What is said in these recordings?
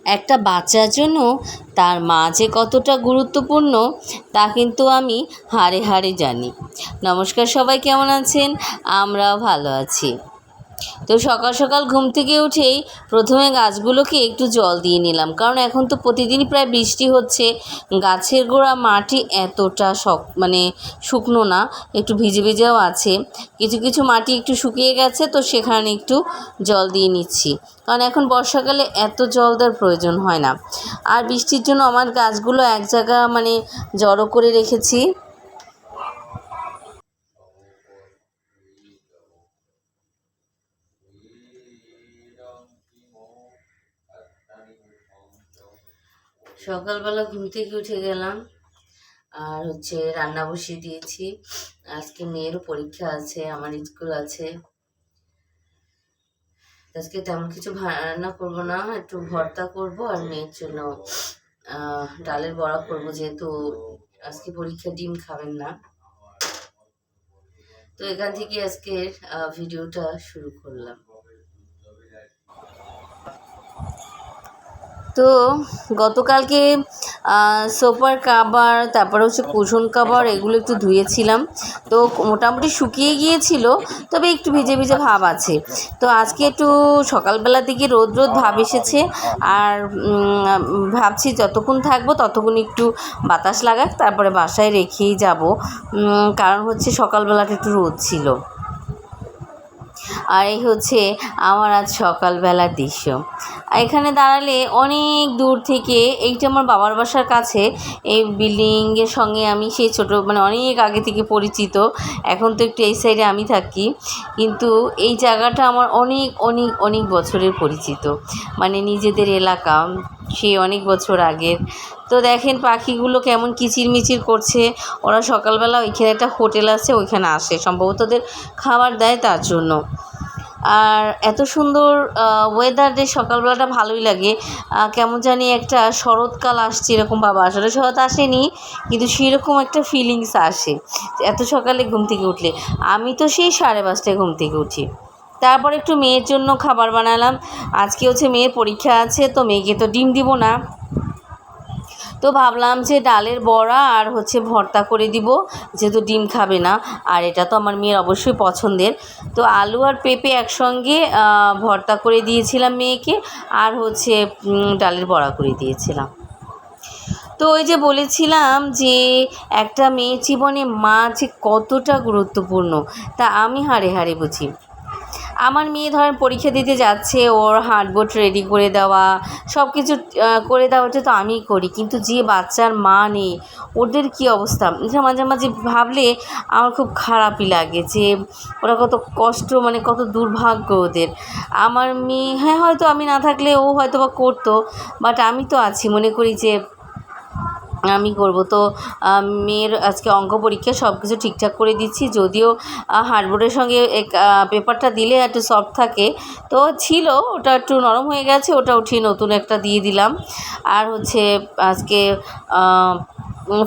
একটা বাচ্চার জন্য তার মা যে কতটা গুরুত্বপূর্ণ তা কিন্তু আমি হাড়ে হাড়ে জানি। নমস্কার, সবাই কেমন আছেন? আমরাও ভালো আছি। তো সকাল সকাল ঘুম থেকে উঠেই প্রথমে গাছগুলোকে একটু জল দিয়ে নিলাম, কারণ এখন তো প্রতিদিনই প্রায় বৃষ্টি হচ্ছে। গাছের গোড়া মাটি এতটা শুকনো না, একটু ভিজে ভিজেও আছে। কিছু কিছু মাটি একটু শুকিয়ে গেছে, তো সেখানে একটু জল দিয়ে নিচ্ছি, কারণ এখন বর্ষাকালে এত জল দেওয়ার প্রয়োজন হয় না। আর বৃষ্টির জন্য আমার গাছগুলো এক জায়গা জড়ো করে রেখেছি। সকালবেলা ঘুম থেকে উঠে গেলাম, আর রান্না বসিয়ে দিয়েছি। আজকে মেয়েরও পরীক্ষা আছে, আমার স্কুল আছে। আজকে তেমন কিছু রান্না করব না, একটু ভর্তা করব আর মেয়ের জন্য ডালের বড়া করব, যেহেতু আজকে পরীক্ষা, ডিম খাবেন না। তো এখান থেকে আজকের ভিডিওটা শুরু করলাম। তো গতকালকে সোফার কাভার, তারপরে কুশন কাভার, এগুলো একটু ধুয়েছিলাম, তো মোটামুটি শুকিয়ে গিয়েছিল, তবে একটু ভিজে ভিজে ভাব আছে। তো আজকে একটু সকালবেলার দিকে রোদ রোদ ভাব এসেছে, আর ভাবছি যতক্ষণ থাকবো ততক্ষণ একটু বাতাস লাগাক, তারপরে বাসায় রেখেই যাব, কারণ সকালবেলাটা একটু রোদ ছিল। আর এই আমার আজ সকালবেলার দৃশ্য। এখানে দাঁড়ালে অনেক দূর থেকে, এইটা আমার বাবার বাসার কাছে, এই বিল্ডিংয়ের সঙ্গে আমি সেই ছোটো অনেক আগে থেকে পরিচিত। এখন তো একটু এই সাইডে আমি থাকি, কিন্তু এই জায়গাটা আমার অনেক অনেক অনেক বছরের পরিচিত, নিজেদের এলাকা, সেই অনেক বছর আগের। তো দেখেন পাখিগুলো কেমন কিচিরমিচির করছে। ওরা সকালবেলা ওইখানে একটা হোটেল আছে, ওইখানে আসে, সম্ভবত ওদের খাবার দেয় তার জন্য। আর এত সুন্দর ওয়েদারে সকালবেলাটা ভালোই লাগে, কেমন জানি একটা শরৎকাল আসছে এরকম ভাব। আসলে শরৎ আসেনি, কিন্তু সেরকম একটা ফিলিংস আসে এত সকালে ঘুম থেকে উঠলে। আমি তো সেই 5:30টায় ঘুম থেকে উঠি। তারপর একটু মেয়ের জন্য খাবার বানালাম। আজকে মেয়ের পরীক্ষা আছে, তো মেয়েকে তো ডিম দিব না, তো ভাবলাম যে ডালের বড়া আর ভর্তা করে দিব, যেহেতু ডিম খাবে না। আর এটা তো আমার মেয়ের অবশ্যই পছন্দের। তো আলু আর পেঁপে একসঙ্গে ভর্তা করে দিয়েছিলাম মেয়েকে, আর ডালের বড়া করে দিয়েছিলাম। তো ওই যে বলেছিলাম যে একটা মেয়ের জীবনে মা যে কতটা গুরুত্বপূর্ণ, তা আমি হাড়ে হাড়ে বুঝি। আমার মেয়ে ধরেন পরীক্ষা দিতে যাচ্ছে, ওর হার্ডবোর্ড রেডি করে দেওয়া, সব কিছু করে দেওয়াটা তো আমিই করি, কিন্তু যে বাচ্চার মা নেই ওদের কী অবস্থা, মাঝে মাঝে ভাবলে আমার খুব খারাপই লাগে যে ওরা কত কষ্ট, কত দুর্ভাগ্য ওদের। আমার মেয়ে, হ্যাঁ, হয়তো আমি না থাকলে ও হয়তো বা করতো, বাট আমি তো আছি, মনে করি যে আমি করব। তো মেয়ের আজকে অঙ্ক পরীক্ষা, সব কিছু ঠিকঠাক করে দিচ্ছি, যদিও হার্ডবোর্ডের সঙ্গে পেপারটা দিলে একটু সফট থাকে, তো ছিল ওটা একটু নরম হয়ে গেছে, ওটা উঠিয়ে নতুন একটা দিয়ে দিলাম। আর আজকে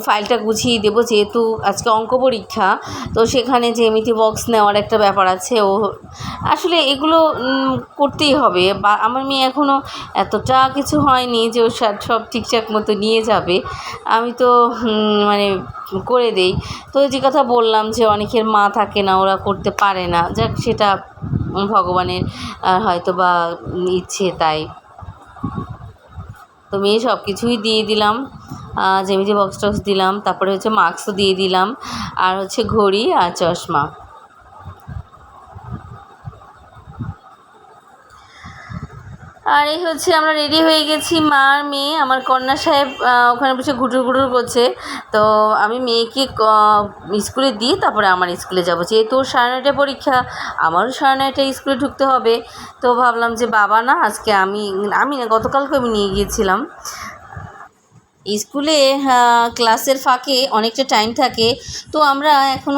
ফাইলটা গুছিয়ে দেবো, যেহেতু আজকে অঙ্ক পরীক্ষা, তো সেখানে জ্যামিতি বক্স নেওয়ার একটা ব্যাপার আছে। ও আসলে এগুলো করতেই হবে, বা আমার মেয়ে এখনও এতটা কিছু হয়নি যে ও সব ঠিকঠাক মতো নিয়ে যাবে, আমি তো করে দেই। তো যে কথা বললাম যে অনেকের মা থাকে না, ওরা করতে পারে না, যাক সেটা ভগবানের হয়তো বা ইচ্ছে, তাই। তো মেয়ে সব কিছুই দিয়ে দিলাম, জ্যামিতি বক্স টক্স দিলাম, তারপরে মাস্কও দিয়ে দিলাম, আর ঘড়ি আর চশমা। আর এই আমরা রেডি হয়ে গেছি, মা আর মেয়ে। আমার কন্যা সাহেব ওখানে বসে ঘুটুর ঘুটুর করছে, তো আমি মেয়েকে স্কুলে দিয়ে তারপরে আমার স্কুলে যাব, যেহেতু ওর 9:30টায় পরীক্ষা, আমারও 9:30টায় স্কুলে ঢুকতে হবে। তো ভাবলাম যে বাবা না, আজকে আমি না, গতকালকে আমি নিয়ে গিয়েছিলাম স্কুলে। ক্লাসের ফাঁকে অনেকটা টাইম থাকে, তো আমরা এখন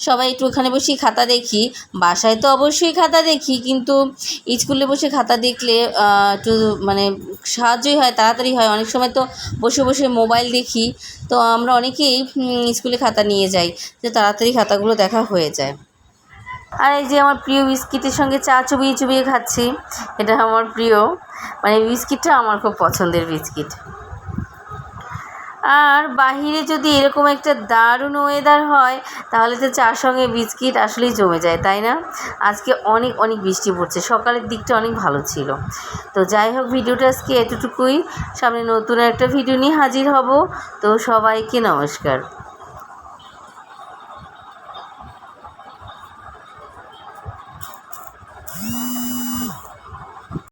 সবাই একটু ওখানে বসেই খাতা দেখি। বাসায় তো অবশ্যই খাতা দেখি, কিন্তু স্কুলে বসে খাতা দেখলে একটু সাহায্যই হয়, তাড়াতাড়ি হয়। অনেক সময় তো বসে বসে মোবাইল দেখি, তো আমরা অনেকেই স্কুলে খাতা নিয়ে যাই, যে তাড়াতাড়ি খাতাগুলো দেখা হয়ে যায়। আর এই যে আমার প্রিয় বিস্কিটের সঙ্গে চা চুবিয়ে চুবিয়ে খাচ্ছি, এটা আমার প্রিয়, মানে বিস্কিটটা আমার খুব পছন্দের বিস্কিট। আর বাহিরে যদি এরকম একটা দারুণ ওয়েদার হয় তাহলে তো চার সঙ্গে বিস্কিট আসলেই জমে যায়, তাই না? আজকে অনেক অনেক বৃষ্টি পড়ছে, সকালের দিকটা অনেক ভালো ছিল। তো যাই হোক, ভিডিওটা আজকে এতটুকুই। সামনে নতুন একটা ভিডিও নিয়ে হাজির হব। তো সবাইকে নমস্কার।